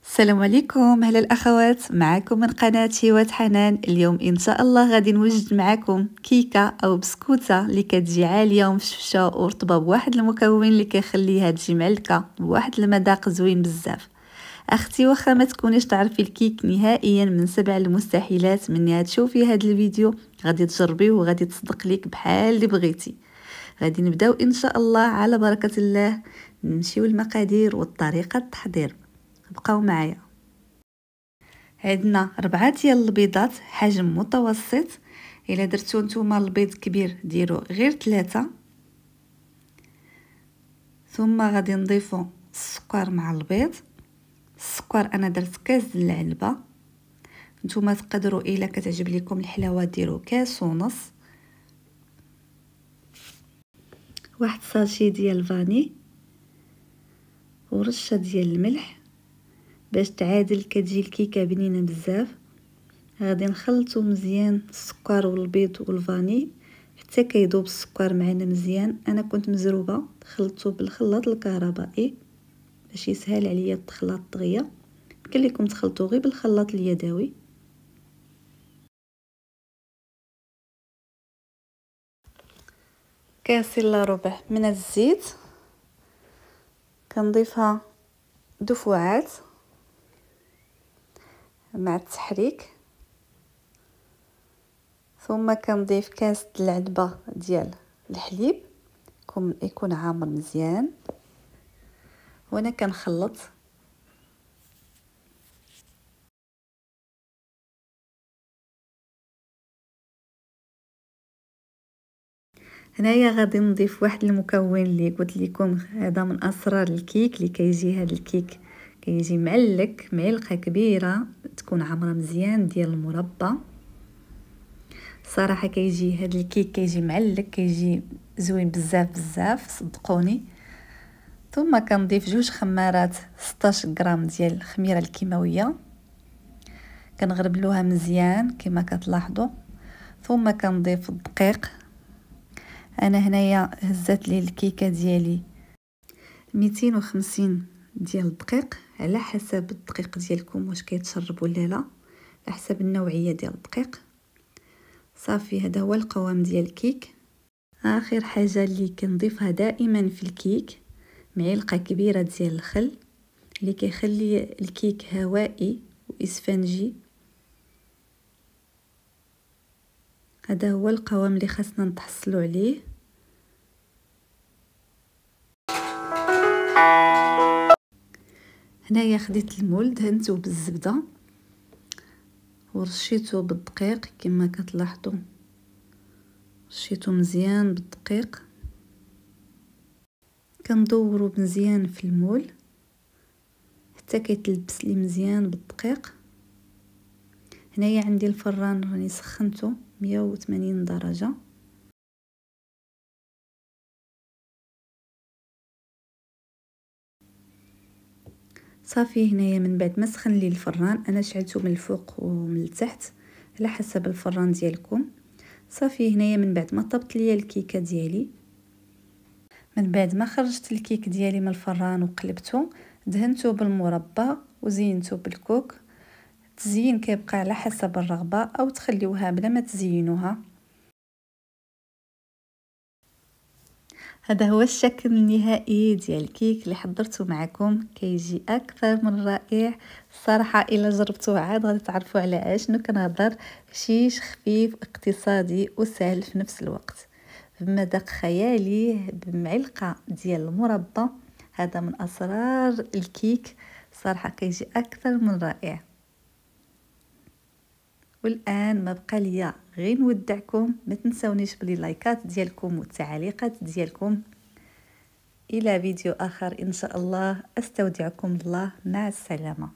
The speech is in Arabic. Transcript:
السلام عليكم، هلا الاخوات، معكم من قناه هوات حنان. اليوم ان شاء الله غادي نوجد معكم كيكه او بسكوته اللي كتجي عاليه ومفشفشه ورطبه بواحد المكون اللي كيخليها تجي معلكه بواحد المذاق زوين بزاف. اختي واخا ما تكونيش تعرفي الكيك نهائيا، من 7 المستحيلات مني تشوفي هذا الفيديو غادي تجربيه وغادي تصدق ليك بحال اللي بغيتي. غادي نبداو ان شاء الله على بركه الله. نمشيو المقادير والطريقه التحضير، بقاو معايا. عندنا 4 ديال البيضات حجم متوسط، الا درتو نتوما البيض كبير ديروا غير 3. ثم غادي نضيفوا السكر مع البيض. السكر انا درت كاس د العلبه، نتوما تقدروا الا كتعجب لكم الحلاوه ديروا كاس ونص. واحد ساشي ديال الفاني ورشه ديال الملح باش تعادل كتجي الكيكه بنينه بزاف. غادي نخلطوا مزيان السكر والبيض والفاني حتى كيذوب السكر معنا مزيان. انا كنت مزروبه خلطته بالخلاط الكهربائي باش يسهل عليا الخلاط دغيا. يمكن لكم تخلطوا غير بالخلاط اليدوي. كاس الا ربع من الزيت كنضيفها دفعات مع التحريك. ثم كنضيف كاس العلبه ديال الحليب يكون عامر مزيان، وانا كنخلط. هنايا غادي نضيف واحد المكون اللي قلت لكم هذا من اسرار الكيك، اللي كيجي هذا الكيك كيجي معلك، معلقه كبيره تكون عامره مزيان ديال المربى. صراحه كيجي هذا الكيك كيجي معلك، كيجي زوين بزاف بزاف صدقوني. ثم كنضيف 2 خمارات 16 غرام ديال الخميره الكيماويه، كنغربلوها مزيان كما كتلاحظوا. ثم كنضيف الدقيق. انا هنايا هزت لي الكيكه ديالي 250 ديال الدقيق، على حسب الدقيق ديالكم واش كيتشرب ولا لا، على حسب النوعيه ديال الدقيق. صافي هذا هو القوام ديال الكيك. اخر حاجه اللي كنضيفها دائما في الكيك معلقه كبيره ديال الخل، اللي كيخلي الكيك هوائي واسفنجي. هذا هو القوام اللي خاصنا نتحصلوا عليه. هنايا خديت المول دهنته بالزبده ورشيته بالدقيق كما كتلاحظوا، رشيته مزيان بالدقيق. كندورو مزيان في المول حتى كيتلبس لي مزيان بالدقيق. هنايا عندي الفران راني سخنته 180 درجه. صافي هنايا من بعد ما سخن لي الفران انا شعلته من الفوق ومن التحت على حسب الفران ديالكم. صافي هنايا من بعد ما طبت لي الكيكه ديالي، من بعد ما خرجت الكيك ديالي من الفران وقلبته، دهنته بالمربى وزينته بالكوك. التزيين كيبقى على حسب الرغبه او تخليوها بلا ما تزينوها. هذا هو الشكل النهائي ديال الكيك اللي حضرته معكم، كيجي اكثر من رائع. الصراحه الا جربتوه عاد غادي تعرفوا على شنو كنهضر. شيش خفيف اقتصادي وسهل في نفس الوقت، بمذاق خيالي بمعلقه ديال المربى. هذا من اسرار الكيك، صراحه كيجي اكثر من رائع. والان ما بقى ليا غير نودعكم، ما تنسونيش باللايكات ديالكم والتعليقات ديالكم. الى فيديو اخر ان شاء الله، استودعكم الله، مع السلامه.